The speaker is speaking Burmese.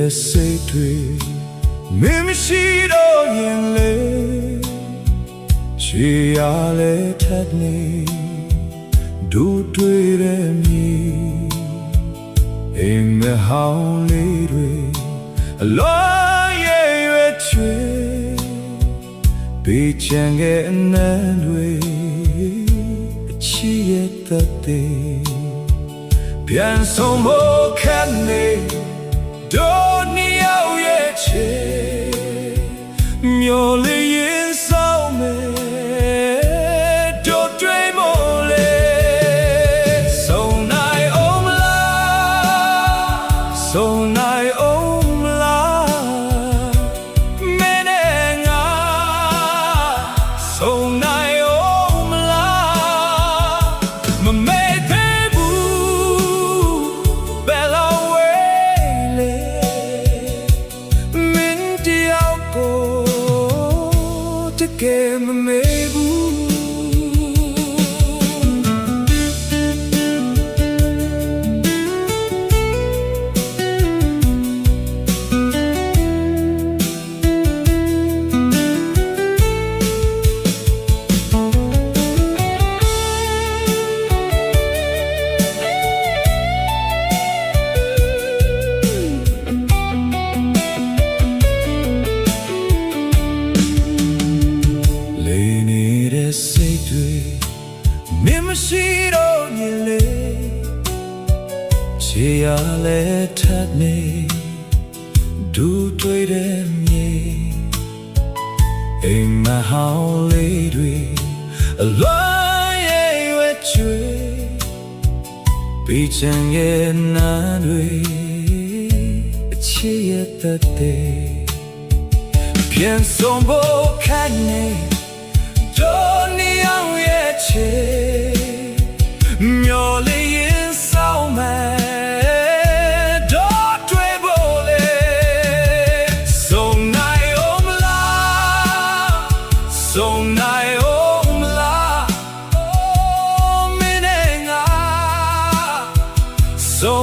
နေတဲ့စိတ်တွေမင်းမရှိတော့ရင်လေချီရလဲထက်နေဒူတွေ့တဲ့မြေအိမ်မဟောင်းလေးတွေအလောရဲ့ရွယ်ချွေဘေးချမ်းကအနံ့တွေအချီရဲ့သက်သေးပြန်ဆုံးဖို့ခက်နေတို့နှစ်ယောက်ရဲ့ချေမျောလေးရင်ဆောင်မယ်တို့တွေ့မို့လေဆုံနိုင်အောင်မလားဆုံနိုင်အောင်မလားမင်းနဲ့ငါဆုံနိုင်အောင်မလားမမေ့သေးဘူးဘယ်လောက်ဝေးလေမင်းတယောက်ကိုတကယ်မမေ့ဘူးစိတ်တွေမင်းမရှိတော့ရင်လေချီရလဲထပ်နေဒူတွေ့တဲ့မြေအိမ်မဟောင်းလေးတွေအလွန်ရဲ့ရွယ်ချွေပြီးချင်ရဲ့နာတွေအချစ်ရဲ့သက်သေးပြန်ဆုံးဖို့ခက်နေတို့နှစ်ယောက်ရဲ့ချေမျောလေးရင်ဆောင်မယ်တို့တွေ့ဖို့လေဆုံနိုင်အောင်မလားဆုံနိုင်အောင်မလားမင်းနဲ့ငါဆုံ